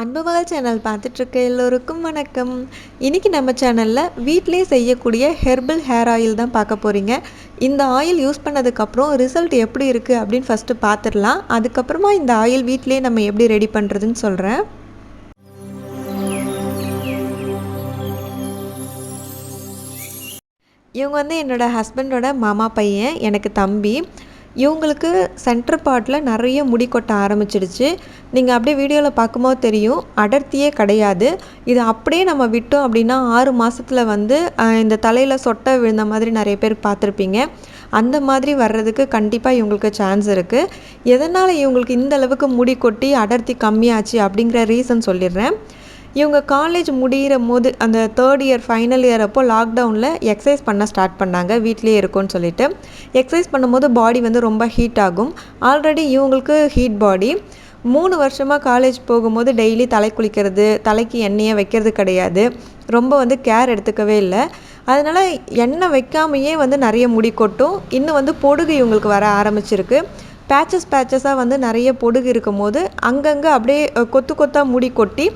அன்புமகள் channel பார்த்துட்ருக்க எல்லோருக்கும் வணக்கம். இன்றைக்கி நம்ம சேனலில் வீட்டிலே செய்யக்கூடிய ஹெர்பல் ஹேர் ஆயில் தான் பார்க்க போகிறீங்க. இந்த ஆயில் யூஸ் பண்ணதுக்கப்புறம் ரிசல்ட் எப்படி இருக்குது அப்படின்னு ஃபஸ்ட்டு பார்த்துடலாம். அதுக்கப்புறமா இந்த ஆயில் வீட்டிலே நம்ம எப்படி ரெடி பண்ணுறதுன்னு சொல்கிறேன். இவங்க என்னோடய ஹஸ்பண்டோட மாமா பையன், எனக்கு தம்பி. இவங்களுக்கு சென்டர் பார்ட்டில் நிறைய முடி கொட்ட ஆரம்பிச்சிடுச்சு. நீங்கள் அப்படியே வீடியோவில் பார்க்கும்போது தெரியும், அடர்த்தியே கிடையாது. இது அப்படியே நம்ம விட்டோம் அப்படின்னா 6 மாதத்தில் இந்த தலையில் சொட்டை விழுந்த மாதிரி நிறைய பேர் பார்த்துருப்பீங்க. அந்த மாதிரி வர்றதுக்கு கண்டிப்பாக இவங்களுக்கு சான்ஸ் இருக்குது. எதனால் இவங்களுக்கு இந்த அளவுக்கு முடி கொட்டி அடர்த்தி கம்மியாச்சு அப்படிங்கிற ரீசன் சொல்லிடுறேன். இவங்க காலேஜ் முடிகிற போது அந்த 3rd இயர் ஃபைனல் இயர் அப்போ லாக்டவுனில் எக்ஸசைஸ் பண்ண ஸ்டார்ட் பண்ணாங்க. வீட்டிலே இருக்கும்னு சொல்லிட்டு எக்ஸசைஸ் பண்ணும்போது பாடி ரொம்ப ஹீட் ஆகும். ஆல்ரெடி இவங்களுக்கு ஹீட் பாடி. 3 வருஷமாக காலேஜ் போகும்போது டெய்லி தலை குளிக்கிறது, தலைக்கு எண்ணெயை வைக்கிறது கிடையாது. ரொம்ப கேர் எடுத்துக்கவே இல்லை. அதனால் எண்ணெய் வைக்காமையே நிறைய முடி கொட்டும். இன்னும் பொடுகு இவங்களுக்கு வர ஆரம்பிச்சிருக்கு. பேச்சஸாக நிறைய பொடுகு இருக்கும் போது அங்கங்கே அப்படியே கொத்து கொத்தாக முடி கொட்டி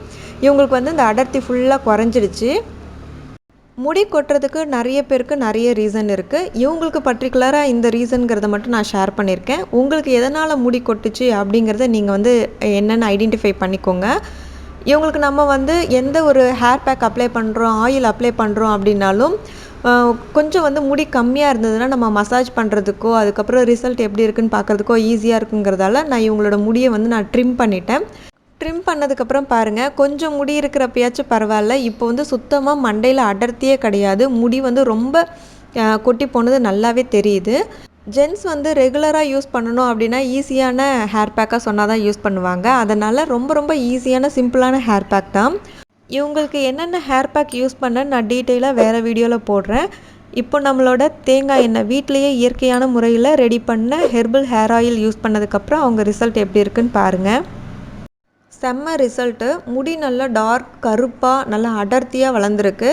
இவங்களுக்கு இந்த அடர்த்தி ஃபுல்லாக குறைஞ்சிடுச்சு. முடி கொட்டுறதுக்கு நிறைய பேருக்கு நிறைய ரீசன் இருக்குது. இவங்களுக்கு பர்டிகுலராக இந்த ரீசனுங்கிறத மட்டும் நான் ஷேர் பண்ணியிருக்கேன். உங்களுக்கு எதனால் முடி கொட்டுச்சு அப்படிங்கிறத நீங்கள் என்னென்னு ஐடென்டிஃபை பண்ணிக்கோங்க. இவங்களுக்கு நம்ம எந்த ஒரு ஹேர் பேக் அப்ளை பண்ணுறோம், ஆயில் அப்ளை பண்ணுறோம் அப்படின்னாலும் கொஞ்சம் முடி கம்மியாக இருந்ததுன்னா நம்ம மசாஜ் பண்ணுறதுக்கோ அதுக்கப்புறம் ரிசல்ட் எப்படி இருக்குன்னு பார்க்குறதுக்கோ ஈஸியாக இருக்குங்கிறதால நான் இவங்களோட முடியை நான் ட்ரிம் பண்ணிட்டேன். ட்ரிம் பண்ணதுக்கப்புறம் பாருங்கள், கொஞ்சம் முடி இருக்கிறப்பயாச்சும் பரவாயில்ல. இப்போ சுத்தமாக மண்டையில் அடர்த்தியே கிடையாது. முடி ரொம்ப கொட்டி போனது நல்லாவே தெரியுது. ஜென்ஸ் ரெகுலராக யூஸ் பண்ணணும் அப்படின்னா ஈஸியான ஹேர் பேக்காக சொன்னால் தான் யூஸ் பண்ணுவாங்க. அதனால் ரொம்ப ஈஸியான சிம்பிளான ஹேர் பேக் தான். இவங்களுக்கு என்னென்ன ஹேர் பேக் யூஸ் பண்ண நான் டீட்டெயிலாக வேறு வீடியோவில் போடுறேன். இப்போ நம்மளோட தேங்காய் எண்ணெய் வீட்டிலையே இயற்கையான முறையில் ரெடி பண்ண ஹெர்பல் ஹேர் ஆயில் யூஸ் பண்ணதுக்கப்புறம் அவங்க ரிசல்ட் எப்படி இருக்குன்னு பாருங்கள். செம்ம ரிசல்ட்டு. முடி நல்லா டார்க் கருப்பாக நல்லா அடர்த்தியாக வளர்ந்துருக்கு.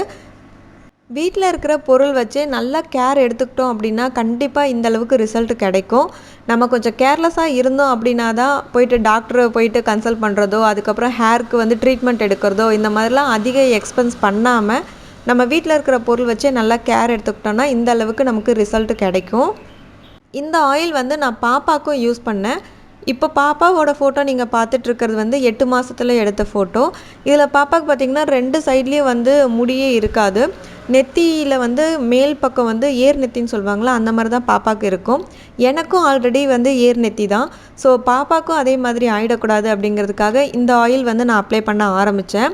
வீட்டில் இருக்கிற பொருள் வச்சு நல்லா கேர் எடுத்துக்கிட்டோம் அப்படின்னா கண்டிப்பாக இந்தளவுக்கு ரிசல்ட் கிடைக்கும். நம்ம கொஞ்சம் கேர்லெஸ்ஸாக இருந்தோம் அப்படின்னா தான் போயிட்டு டாக்டரை கன்சல்ட் பண்ணுறதோ அதுக்கப்புறம் ஹேருக்கு ட்ரீட்மெண்ட் எடுக்கிறதோ இந்த மாதிரிலாம் அதிக எக்ஸ்பென்ஸ் பண்ணாமல் நம்ம வீட்டில் இருக்கிற பொருள் வச்சே நல்லா கேர் எடுத்துக்கிட்டோன்னா இந்த அளவுக்கு நமக்கு ரிசல்ட் கிடைக்கும். இந்த ஆயில் நான் பாப்பாவுக்கும் யூஸ் பண்ணேன். இப்போ பாப்பாவோட ஃபோட்டோ நீங்கள் பார்த்துட்ருக்கிறது 8 மாதத்தில் எடுத்த ஃபோட்டோ. இதில் பாப்பாவுக்கு பார்த்திங்கன்னா 2 சைட்லேயும் முடியே இருக்காது. நெத்தியில் மேல் பக்கம் ஏர் நெத்தின்னு சொல்லுவாங்களா, அந்த மாதிரி தான் பாப்பாவுக்கு இருக்கும். எனக்கும் ஆல்ரெடி ஏர் நெத்தி தான். ஸோ பாப்பாவுக்கும் அதே மாதிரி ஆகிடக்கூடாது அப்படிங்கிறதுக்காக இந்த ஆயில் நான் அப்ளை பண்ண ஆரம்பித்தேன்.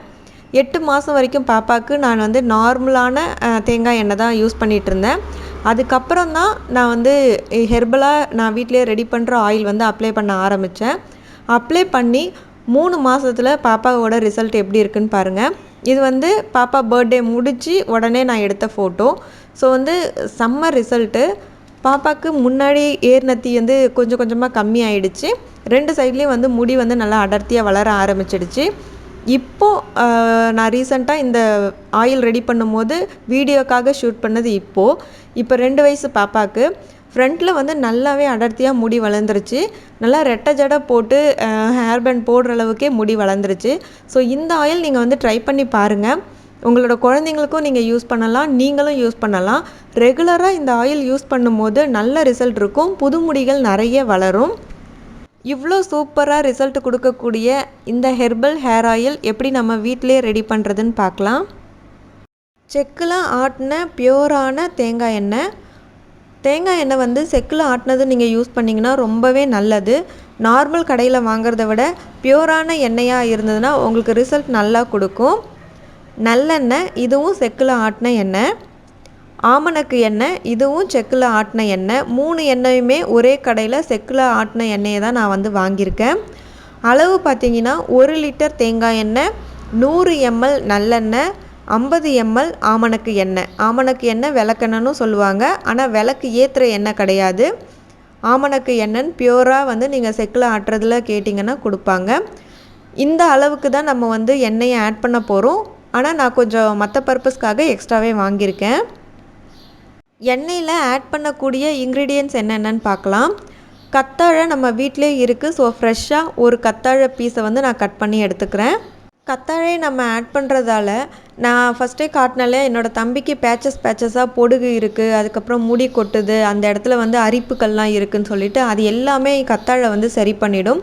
8 மாதம் வரைக்கும் பாப்பாவுக்கு நான் நார்மலான தேங்காய் எண்ணெய் தான் யூஸ் பண்ணிகிட்டு இருந்தேன். அதுக்கப்புறம் தான் நான் ஹெர்பலாக நான் வீட்டிலே ரெடி பண்ணுற ஆயில் அப்ளை பண்ண ஆரம்பித்தேன். அப்ளை பண்ணி 3 மாதத்தில் பாப்பாவோட ரிசல்ட் எப்படி இருக்குன்னு பாருங்கள். இது பாப்பா பர்த்டே முடித்து உடனே நான் எடுத்த ஃபோட்டோ. ஸோ செம்ம ரிசல்ட்டு. பாப்பாவுக்கு முன்னாடி ஏர் நத்தி கொஞ்சம் கொஞ்சமாக கம்மி ஆகிடுச்சு. 2 சைட்லேயும் முடி நல்லா அடர்த்தியாக வளர ஆரம்பிச்சிடுச்சு. இப்போது நான் ரீசெண்டாக இந்த ஆயில் ரெடி பண்ணும்போது வீடியோக்காக ஷூட் பண்ணது இப்போ 2 வயசு பாப்பாவுக்கு ஃப்ரண்ட்டில் நல்லாவே அடர்த்தியாக முடி வளர்ந்துருச்சு. நல்லா ரெட்டை ஜடை போட்டு ஹேர் பேண்ட் போடுற அளவுக்கே முடி வளர்ந்துருச்சு. ஸோ இந்த ஆயில் நீங்கள் ட்ரை பண்ணி பாருங்கள். உங்களோட குழந்தைங்களுக்கும் நீங்கள் யூஸ் பண்ணலாம், நீங்களும் யூஸ் பண்ணலாம். ரெகுலராக இந்த ஆயில் யூஸ் பண்ணும்போது நல்ல ரிசல்ட் இருக்கும். புது முடிகள் நிறைய வளரும். இவ்வளோ சூப்பராக ரிசல்ட் கொடுக்கக்கூடிய இந்த ஹெர்பல் ஹேர் ஆயில் எப்படி நம்ம வீட்டிலே ரெடி பண்ணுறதுன்னு பார்க்கலாம். செக்கில் ஆட்டின பியூரான தேங்காய் எண்ணெய். தேங்காய் எண்ணெய் செக்கில் ஆட்டினது நீங்கள் யூஸ் பண்ணிங்கன்னா ரொம்பவே நல்லது. நார்மல் கடையில் வாங்குறத விட பியூரான எண்ணெயாக இருந்ததுன்னா உங்களுக்கு ரிசல்ட் நல்லா கொடுக்கும். நல்லெண்ணெய், இதுவும் செக்கில் ஆட்டின எண்ணெய். ஆமணக்கு எண்ணெய், இதுவும் செக்கில் ஆட்டின எண்ணெய். 3 எண்ணெயுமே ஒரே கடையில் செக்கில் ஆட்டின எண்ணெயை தான் நான் வாங்கியிருக்கேன். அளவு பார்த்திங்கன்னா 1 லிட்டர் தேங்காய் எண்ணெய், 100 ml நல்லெண்ணெய், 50 ml ஆமணக்கு எண்ணெய். ஆமணக்கு எண்ணெய் விளக்கெண்ணென்னு சொல்லுவாங்க, ஆனால் விளக்கு ஏற்றுற எண்ணெய் கிடையாது. ஆமணக்கு எண்ணெய்ன்னு பியூராக நீங்கள் செக்கில் ஆட்டுறதுல கேட்டிங்கன்னா கொடுப்பாங்க. இந்த அளவுக்கு தான் நம்ம எண்ணெயை ஆட் பண்ண போகிறோம். ஆனால் நான் கொஞ்சம் மற்ற பர்பஸ்க்காக எக்ஸ்ட்ராவே வாங்கியிருக்கேன். எண்ணெயில் ஆட் பண்ணக்கூடிய இன்க்ரீடியன்ட்ஸ் என்னென்னு பார்க்கலாம். கத்தாழை நம்ம வீட்டிலே இருக்குது. ஸோ ஃப்ரெஷ்ஷாக ஒரு கத்தாழை பீஸை நான் கட் பண்ணி எடுத்துக்கிறேன். கத்தாழை நம்ம ஆட் பண்ணுறதால நான் ஃபஸ்ட்டே காட்டினாலே என்னோடய தம்பிக்கு பேச்சஸாக பொடுகு இருக்குது, அதுக்கப்புறம் முடி கொட்டுது, அந்த இடத்துல வந்து அரிப்புக்கள்லாம் இருக்குதுன்னு சொல்லிட்டு அது எல்லாமே கத்தாழை வந்து சரி பண்ணிடும்.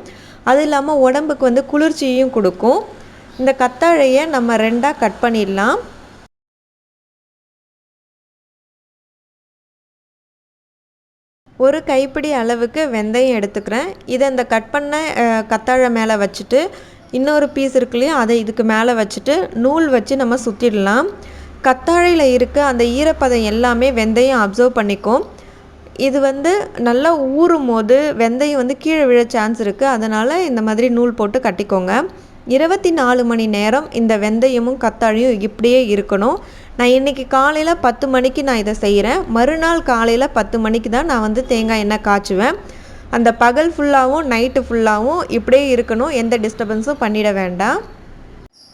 அது இல்லாமல் உடம்புக்கு வந்து குளிர்ச்சியும் கொடுக்கும். இந்த கத்தாழையை நம்ம 2ஆக கட் பண்ணிடலாம். ஒரு கைப்பிடி அளவுக்கு வெந்தயம் எடுத்துக்கிறேன். இதை இந்த கட் பண்ண கத்தாழை மேலே வச்சுட்டு இன்னொரு பீஸ் இருக்கு இல்லையா, அதை இதுக்கு மேலே வச்சுட்டு நூல் வச்சு நம்ம சுற்றிடலாம். கத்தாழையில் இருக்க அந்த ஈரப்பதம் எல்லாமே வெந்தயம் அப்சர்வ் பண்ணிக்கும். இது வந்து நல்லா ஊறும் போது வெந்தயம் வந்து கீழே விழ சான்ஸ் இருக்குது. அதனால் இந்த மாதிரி நூல் போட்டு கட்டிக்கோங்க. 24 மணி நேரம் இந்த வெந்தயமும் கத்தாழையும் இப்படியே இருக்கணும். நான் இன்றைக்கி காலையில் 10 மணிக்கு நான் இதை செய்கிறேன். மறுநாள் காலையில் 10 மணிக்கு தான் நான் வந்து தேங்காய் எண்ணெய் காய்ச்சுவேன். அந்த பகல் ஃபுல்லாகவும் நைட்டு ஃபுல்லாகவும் இப்படியே இருக்கணும். எந்த டிஸ்டர்பன்ஸும் பண்ணிட வேண்டாம்.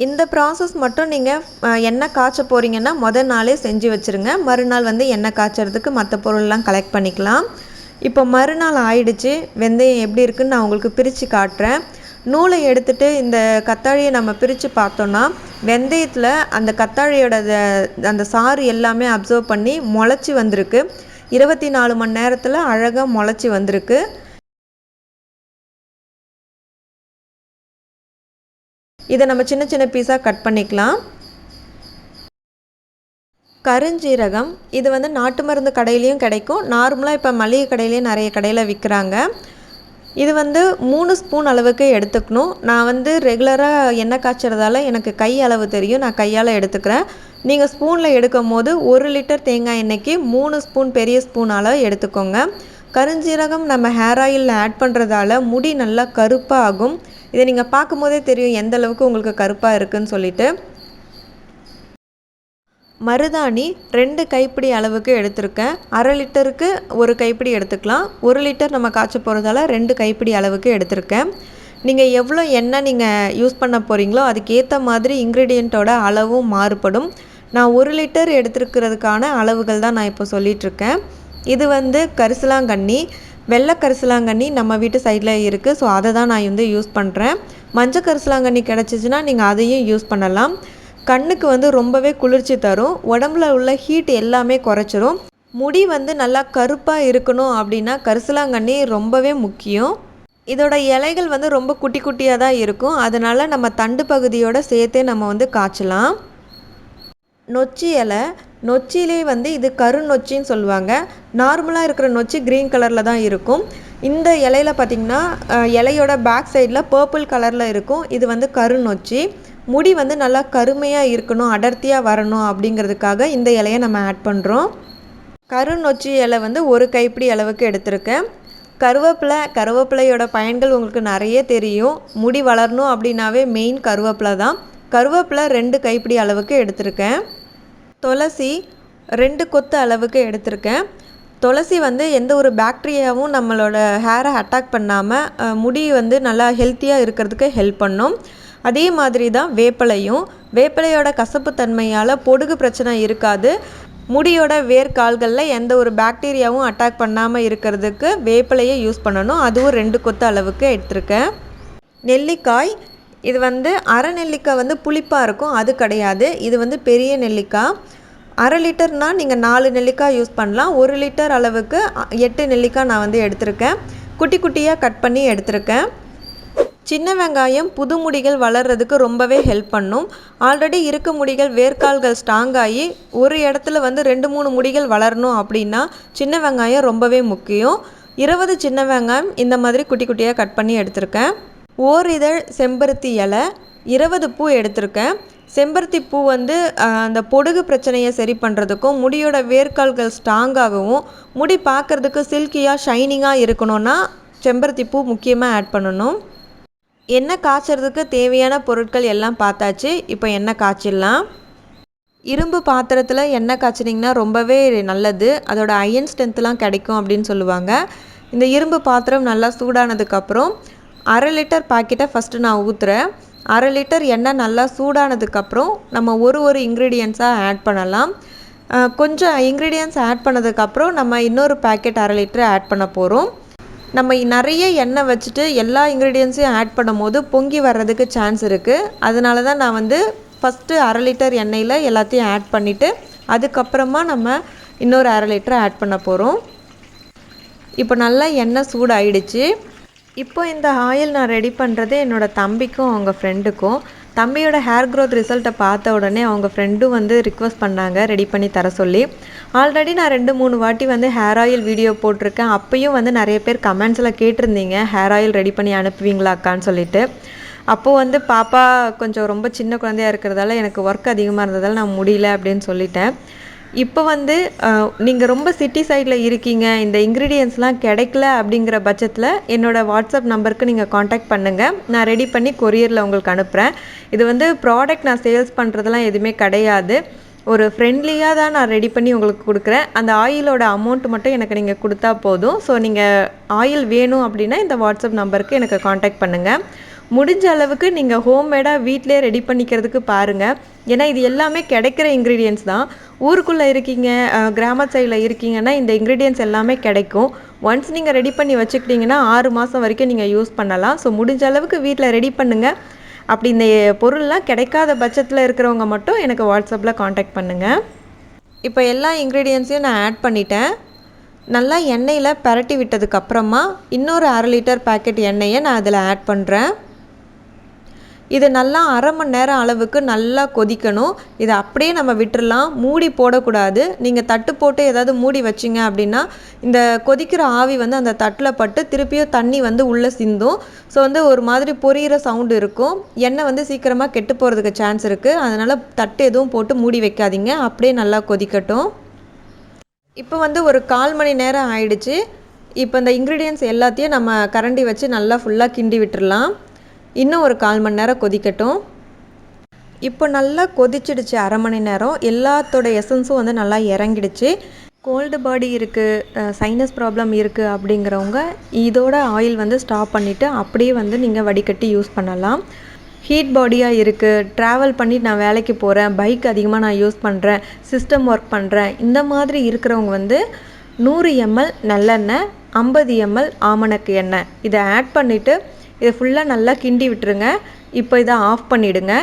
இந்த ப்ராசஸ் மட்டும் நீங்கள் எண்ணெய் காய்ச்ச போகிறீங்கன்னா நாளே செஞ்சு வச்சுருங்க. மறுநாள் வந்து எண்ணெய் காய்ச்சறதுக்கு மற்ற பொருள்லாம் கலெக்ட் பண்ணிக்கலாம். இப்போ மறுநாள் ஆயிடுச்சு. வெந்தயம் எப்படி இருக்குன்னு நான் உங்களுக்கு பிரித்து காட்டுறேன். நூலை எடுத்துகிட்டு இந்த கத்தாழையை நம்ம பிரித்து பார்த்தோன்னா வெந்தயத்தில் அந்த கத்தாழையோட அந்த சாறு எல்லாமே அப்சர்வ் பண்ணி முளைச்சி வந்திருக்கு. 24 மணி நேரத்தில் அழகாக முளைச்சி வந்திருக்கு. இதை நம்ம சின்ன சின்ன பீஸாக கட் பண்ணிக்கலாம். கருஞ்சீரகம் இது வந்து நாட்டு மருந்து கடையிலையும் கிடைக்கும். நார்மலாக இப்போ மளிகை கடையிலையும் நிறைய கடையில் விற்கிறாங்க. இது வந்து 3 ஸ்பூன் அளவுக்கு எடுத்துக்கணும். நான் வந்து ரெகுலராக எண்ணெய் காய்ச்சறதால எனக்கு கை அளவு தெரியும். நான் கையால் எடுத்துக்கிறேன். நீங்கள் ஸ்பூனில் எடுக்கும் போது 1 லிட்டர் தேங்காய் எண்ணெய்க்கு 3 ஸ்பூன் பெரிய ஸ்பூன் அளவு எடுத்துக்கோங்க. கருஞ்சீரகம் நம்ம ஹேர் ஆயிலில் ஆட் பண்ணுறதால முடி நல்லா கருப்பாக ஆகும். இதை நீங்கள் பார்க்கும்போதே தெரியும் எந்த அளவுக்கு உங்களுக்கு கருப்பாக இருக்குதுன்னு சொல்லிட்டு. மருதாணி 2 கைப்பிடி அளவுக்கு எடுத்திருக்கேன். 1/2 லிட்டருக்கு 1 கைப்பிடி எடுத்துக்கலாம். 1 லிட்டர் நம்ம காய்ச்ச போகிறதால 2 கைப்பிடி அளவுக்கு எடுத்திருக்கேன். நீங்கள் எவ்வளோ எண்ணெய் நீங்கள் யூஸ் பண்ண போகிறீங்களோ அதுக்கேற்ற மாதிரி இன்க்ரீடியண்ட்டோட அளவும் மாறுபடும். நான் 1 லிட்டர் எடுத்துருக்கிறதுக்கான அளவுகள் தான் நான் இப்போ சொல்லிகிட்ருக்கேன். இது வந்து கரிசலாங்கண்ணி, வெள்ளை கரிசலாங்கண்ணி நம்ம வீட்டு சைடில் இருக்குது. ஸோ அதை தான் நான் வந்து யூஸ் பண்ணுறேன். மஞ்சள் கரிசலாங்கண்ணி கிடச்சிச்சின்னா நீங்கள் அதையும் யூஸ் பண்ணலாம். கண்ணுக்கு வந்து ரொம்பவே குளிர்ச்சி தரும். உடம்புல உள்ள ஹீட் எல்லாமே குறைச்சிரும். முடி வந்து நல்லா கருப்பாக இருக்கணும் அப்படின்னா கரிசலாங்கண்ணி ரொம்பவே முக்கியம். இதோட இலைகள் வந்து ரொம்ப குட்டி குட்டியாக தான் இருக்கும். அதனால் நம்ம தண்டு பகுதியோடு சேர்த்தே நம்ம வந்து காய்ச்சலாம். நொச்சி இலை, நொச்சிலே வந்து இது கருநொச்சின்னு சொல்லுவாங்க. நார்மலாக இருக்கிற நொச்சி க்ரீன் கலரில் தான் இருக்கும். இந்த இலையில் பார்த்திங்கன்னா இலையோட பேக் சைடில் பர்பிள் கலரில் இருக்கும். இது வந்து கருநொச்சி. முடி வந்து நல்லா கருமையாக இருக்கணும், அடர்த்தியாக வரணும் அப்படிங்கிறதுக்காக இந்த இலையை நம்ம ஆட் பண்ணுறோம். கருநொச்சி இலை வந்து 1 கைப்பிடி அளவுக்கு எடுத்திருக்கேன். கருவேப்பிலையோட பயன்கள் உங்களுக்கு நிறைய தெரியும். முடி வளரணும் அப்படின்னாவே மெயின் கருவேப்பிலை தான். கருவேப்பிலை 2 கைப்பிடி அளவுக்கு எடுத்திருக்கேன். துளசி 2 கொத்து அளவுக்கு எடுத்திருக்கேன். துளசி வந்து எந்த ஒரு பாக்டீரியாவும் நம்மளோட ஹேரை அட்டாக் பண்ணாமல் முடி வந்து நல்லா ஹெல்த்தியாக இருக்கிறதுக்கு ஹெல்ப் பண்ணும். அதே மாதிரி தான் வேப்பிலையோட கசப்பு தன்மையால் பொடுகு பிரச்சனை இருக்காது. முடியோட வேர்க்கால்களில் எந்த ஒரு பாக்டீரியாவும் அட்டாக் பண்ணாமல் இருக்கிறதுக்கு வேப்பிலையை யூஸ் பண்ணணும். அதுவும் 2 கொத்து அளவுக்கு எடுத்திருக்கேன். நெல்லிக்காய் இது வந்து அரை நெல்லிக்காய் வந்து புளிப்பாக இருக்கும், அது கிடையாது. இது வந்து பெரிய நெல்லிக்காய். 1/2 லிட்டர்னால் நீங்கள் 4 நெல்லிக்காய் யூஸ் பண்ணலாம். 1 லிட்டர் அளவுக்கு 8 நெல்லிக்காய் நான் வந்து எடுத்திருக்கேன். குட்டி குட்டியாக கட் பண்ணி எடுத்திருக்கேன். சின்ன வெங்காயம் புது முடிகள் வளர்கிறதுக்கு ரொம்பவே ஹெல்ப் பண்ணும். ஆல்ரெடி இருக்க முடிகள் வேர்க்கால்கள் ஸ்ட்ராங்காகி ஒரு இடத்துல வந்து 2-3 முடிகள் வளரணும் அப்படின்னா சின்ன வெங்காயம் ரொம்பவே முக்கியம். 20 சின்ன வெங்காயம் இந்த மாதிரி குட்டி குட்டியாக கட் பண்ணி எடுத்திருக்கேன். ஓரிதழ் செம்பருத்தி இலை 20 பூ எடுத்திருக்கேன். செம்பருத்தி பூ வந்து அந்த பொடுகு பிரச்சனையை சரி பண்ணுறதுக்கும் முடியோட வேர்க்கால்கள் ஸ்ட்ராங்காகவும் முடி பார்க்குறதுக்கு சில்கியாக ஷைனிங்காக இருக்கணும்னா செம்பருத்தி பூ முக்கியமாக ஆட் பண்ணணும். எண்ணெய் காய்ச்சறதுக்கு தேவையான பொருட்கள் எல்லாம் பார்த்தாச்சு. இப்போ எண்ணெய் காய்ச்சிடலாம். இரும்பு பாத்திரத்தில் எண்ணெய் காய்ச்சினிங்கன்னா ரொம்பவே நல்லது. அதோட அயன் ஸ்ட்ரென்த்லாம் கிடைக்கும் அப்படின்னு சொல்லுவாங்க. இந்த இரும்பு பாத்திரம் நல்லா சூடானதுக்கப்புறம் 1/2 லிட்டர் பாக்கெட்டை ஃபஸ்ட்டு நான் ஊற்றுறேன். 1/2 லிட்டர் எண்ணெய் நல்லா சூடானதுக்கப்புறம் நம்ம ஒரு இன்க்ரீடியன்ஸாக ஆட் பண்ணலாம். கொஞ்சம் இன்க்ரீடியன்ஸ் ஆட் பண்ணதுக்கப்புறம் நம்ம இன்னொரு பாக்கெட் 1/2 லிட்டர் ஆட் பண்ண போகிறோம். நம்ம நிறைய எண்ணெய் வச்சுட்டு எல்லா இன்க்ரீடியன்ஸையும் ஆட் பண்ணும்போது பொங்கி வர்றதுக்கு சான்ஸ் இருக்குது. அதனால தான் நான் வந்து ஃபஸ்ட்டு 1/2 லிட்டர் எண்ணெயில் எல்லாத்தையும் ஆட் பண்ணிவிட்டு அதுக்கப்புறமா நம்ம இன்னொரு 1/2 லிட்டர் ஆட் பண்ண போகிறோம். இப்போ நல்லா எண்ணெய் சூடாயிடுச்சு. இப்போ இந்த ஆயில் நான் ரெடி பண்ணுறது என்னோடய தம்பிக்கும் அவங்க ஃப்ரெண்டுக்கும். தம்பியோட ஹேர் க்ரோத் ரிசல்ட்டை பார்த்த உடனே அவங்க ஃப்ரெண்டும் வந்து ரிக்வஸ்ட் பண்ணாங்க ரெடி பண்ணி தர சொல்லி. ஆல்ரெடி நான் 2-3 வாட்டி வந்து ஹேர் ஆயில் வீடியோ போட்டிருக்கேன். அப்போயும் வந்து நிறைய பேர் கமெண்ட்ஸில் கேட்டிருந்தீங்க ஹேர் ஆயில் ரெடி பண்ணி அனுப்புவீங்களா அக்கான்னு சொல்லிட்டு. அப்போது வந்து பாப்பா கொஞ்சம் ரொம்ப சின்ன குழந்தையாக இருக்கிறதால எனக்கு ஒர்க் அதிகமாக இருந்ததால் நான் முடியல அப்படின்னு சொல்லிட்டேன். இப்போ வந்து நீங்கள் ரொம்ப சிட்டி சைடில் இருக்கீங்க, இந்த இன்க்ரீடியன்ஸ்லாம் கிடைக்கல அப்படிங்கிற பட்சத்தில் என்னோடய வாட்ஸ்அப் நம்பருக்கு நீங்கள் காண்டாக்ட் பண்ணுங்கள். நான் ரெடி பண்ணி கொரியரில் உங்களுக்கு அனுப்புகிறேன். இது வந்து ப்ராடக்ட் நான் சேல்ஸ் பண்ணுறதெல்லாம் எதுவுமே கிடையாது. ஒரு ஃப்ரெண்ட்லியாக தான் நான் ரெடி பண்ணி உங்களுக்கு கொடுக்குறேன். அந்த ஆயிலோட அமௌண்ட் மட்டும் எனக்கு நீங்கள் கொடுத்தா போதும். ஸோ நீங்கள் ஆயில் வேணும் அப்படின்னா இந்த வாட்ஸ்அப் நம்பருக்கு எனக்கு காண்டாக்ட் பண்ணுங்கள். முடிஞ்ச அளவுக்கு நீங்கள் ஹோம்மேடாக வீட்டிலே ரெடி பண்ணிக்கிறதுக்கு பாருங்கள். ஏன்னா இது எல்லாமே கிடைக்கிற இன்க்ரீடியன்ஸ் தான். ஊருக்குள்ளே இருக்கீங்க, கிராம சைடில் இருக்கீங்கன்னா இந்த இன்க்ரீடியன்ஸ் எல்லாமே கிடைக்கும். ஒன்ஸ் நீங்கள் ரெடி பண்ணி வச்சுக்கிட்டிங்கன்னா 6 மாதம் வரைக்கும் நீங்கள் யூஸ் பண்ணலாம். ஸோ முடிஞ்ச அளவுக்கு வீட்டில் ரெடி பண்ணுங்கள். அப்படி இந்த பொருள்லாம் கிடைக்காத பட்சத்தில் இருக்கிறவங்க மட்டும் எனக்கு வாட்ஸ்அப்பில் காண்டாக்ட் பண்ணுங்கள். இப்போ எல்லா இன்க்ரீடியன்ஸையும் நான் ஆட் பண்ணிட்டேன். நல்லா எண்ணெயில் பரட்டி விட்டதுக்கப்புறமா இன்னொரு 1/2 லிட்டர் பேக்கெட் எண்ணெயை நான் அதில் ஆட் பண்ணுறேன். இது நல்லா 1/2 மணி நேரம் அளவுக்கு நல்லா கொதிக்கணும். இதை அப்படியே நம்ம விட்டுறலாம், மூடி போடக்கூடாது. நீங்கள் தட்டு போட்டு ஏதாவது மூடி வச்சிங்க அப்படின்னா இந்த கொதிக்கிற ஆவி வந்து அந்த தட்டில் பட்டு திருப்பியும் தண்ணி வந்து உள்ளே சிந்தும். ஸோ வந்து ஒரு மாதிரி பொரியிற சவுண்டு இருக்கும். எண்ணெய் வந்து சீக்கிரமாக கெட்டு போகிறதுக்கு சான்ஸ் இருக்குது. அதனால் தட்டு எதுவும் போட்டு மூடி வைக்காதீங்க, அப்படியே நல்லா கொதிக்கட்டும். இப்போ வந்து ஒரு 1/4 மணி நேரம் ஆயிடுச்சு. இப்போ இந்த இன்க்ரீடியன்ஸ் எல்லாத்தையும் நம்ம கரண்டி வச்சு நல்லா ஃபுல்லாக கிண்டி விட்டுறலாம். இன்னும் ஒரு 1/4 மணி நேரம் கொதிக்கட்டும். இப்போ நல்லா கொதிச்சிடுச்சு 1/2 மணி நேரம். எல்லாத்தோட எசன்ஸும் வந்து நல்லா இறங்கிடுச்சு. கோல்டு பாடி இருக்குது, சைனஸ் ப்ராப்ளம் இருக்குது அப்படிங்கிறவங்க இதோட ஆயில் வந்து ஸ்டாப் பண்ணிவிட்டு அப்படியே வந்து நீங்கள் வடிகட்டி யூஸ் பண்ணலாம். ஹீட் பாடியாக இருக்குது, ட்ராவல் பண்ணி நான் வேலைக்கு போகிறேன், பைக் அதிகமாக நான் யூஸ் பண்ணுறேன், சிஸ்டம் ஒர்க் பண்ணுறேன், இந்த மாதிரி இருக்கிறவங்க வந்து 100 ml நல்லெண்ணெய், 50 ml ஆமணக்கு எண்ணெய் இதை ஆட் பண்ணிவிட்டு இதை ஃபுல்லாக நல்லா கிண்டி விட்டுருங்க. இப்போ இதை ஆஃப் பண்ணிவிடுங்க,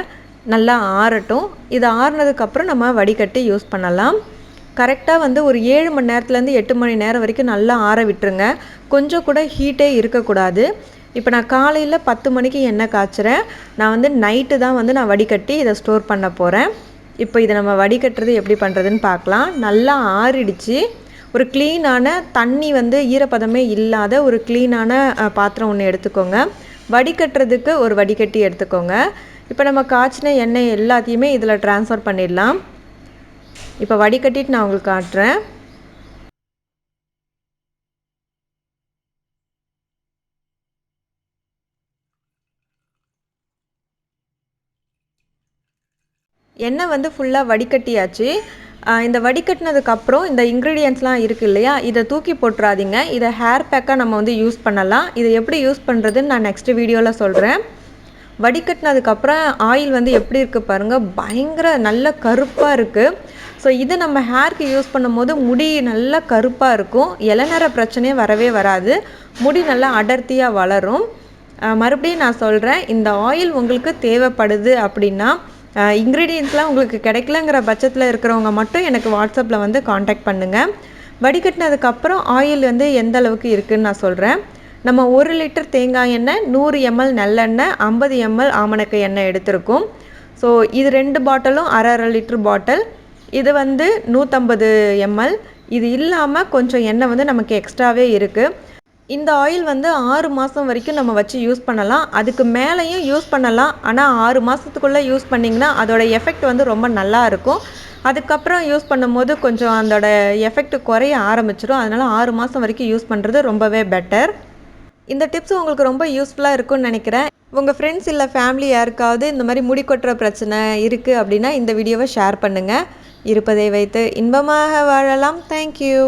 நல்லா ஆறட்டும். இது ஆறுனதுக்கப்புறம் நம்ம வடிகட்டி யூஸ் பண்ணலாம். கரெக்டாக வந்து ஒரு 7 மணி நேரத்துலேருந்து 8 மணி நேரம் வரைக்கும் நல்லா ஆற விட்டுருங்க. கொஞ்சம் கூட ஹீட்டே இருக்கக்கூடாது. இப்போ நான் காலையில் 10 மணிக்கு எண்ணெய் காய்ச்சுறேன். நான் வந்து நைட்டு தான் வந்து நான் வடிகட்டி இதை ஸ்டோர் பண்ண போகிறேன். இப்போ இதை நம்ம வடிகட்டுறது எப்படி பண்ணுறதுன்னு பார்க்கலாம். நல்லா ஆறிடுச்சு. ஒரு க்ளீனான தண்ணி வந்து ஈரப்பதமே இல்லாத ஒரு க்ளீனான பாத்திரம் ஒன்று எடுத்துக்கோங்க. வடிகட்டுறதுக்கு ஒரு வடிகட்டி எடுத்துக்கோங்க. இப்போ நம்ம காய்ச்சின எண்ணெய் எல்லாத்தையுமே இதில் ட்ரான்ஸ்ஃபர் பண்ணிடலாம். இப்போ வடிகட்டிட்டு நான் உங்களுக்கு காட்டுறேன். எண்ணெய் வந்து ஃபுல்லாக வடிகட்டியாச்சு. இந்த வடிகட்டினதுக்கப்புறம் இந்த இன்க்ரீடியன்ட்ஸ்லாம் இருக்குது இல்லையா, இதை தூக்கி போட்டுறாதீங்க. இதை ஹேர் பேக்காக நம்ம வந்து யூஸ் பண்ணலாம். இதை எப்படி யூஸ் பண்ணுறதுன்னு நான் நெக்ஸ்ட் வீடியோவில் சொல்கிறேன். வடிகட்டினதுக்கப்புறம் ஆயில் வந்து எப்படி இருக்குது பாருங்கள், பயங்கர நல்ல கருப்பாக இருக்குது. ஸோ இது நம்ம ஹேருக்கு யூஸ் பண்ணும்போது முடி நல்லா கருப்பாக இருக்கும். இளநர பிரச்சனையே வரவே வராது. முடி நல்லா அடர்த்தியாக வளரும். மறுபடியும் நான் சொல்கிறேன், இந்த ஆயில் உங்களுக்கு தேவைப்படுது அப்படின்னா இன்க்ரீடியன்ட்ஸ்லாம் உங்களுக்கு கிடைக்கலங்கிற பட்சத்தில் இருக்கிறவங்க மட்டும் எனக்கு வாட்ஸ்அப்பில் வந்து காண்டாக்ட் பண்ணுங்கள். வடிகட்டினதுக்கப்புறம் ஆயில் வந்து எந்த அளவுக்கு இருக்குதுன்னு நான் சொல்கிறேன். நம்ம 1 லிட்டர் தேங்காய் எண்ணெய், 100 ml நல்லெண்ணெய், 50 ml ஆமணக்கு எண்ணெய் எடுத்திருக்கோம். ஸோ இது 2 பாட்டிலும் 1/2 லிட்டர் பாட்டில். இது வந்து 150 ml. இது இல்லாமல் கொஞ்சம் எண்ணெய் வந்து நமக்கு எக்ஸ்ட்ராவே இருக்குது. இந்த ஆயில் வந்து 6 மாதம் வரைக்கும் நம்ம வச்சு யூஸ் பண்ணலாம். அதுக்கு மேலேயும் யூஸ் பண்ணலாம். ஆனால் 6 மாதத்துக்குள்ளே யூஸ் பண்ணிங்கன்னா அதோட எஃபெக்ட் வந்து ரொம்ப நல்லா இருக்கும். அதுக்கப்புறம் யூஸ் பண்ணும்போது கொஞ்சம் அதோட எஃபெக்ட் குறைய ஆரம்பிச்சிடும். அதனால் 6 மாதம் வரைக்கும் யூஸ் பண்ணுறது ரொம்பவே பெட்டர். இந்த டிப்ஸ் உங்களுக்கு ரொம்ப யூஸ்ஃபுல்லாக இருக்கும்னு நினைக்கிறேன். உங்கள் ஃப்ரெண்ட்ஸ் இல்லை ஃபேமிலி யாருக்காவது இந்த மாதிரி முடி கொட்டுற பிரச்சனை இருக்குது அப்படின்னா இந்த வீடியோவை ஷேர் பண்ணுங்கள். இருப்பதை வைத்து இன்பமாக வாழலாம். தேங்க்யூ.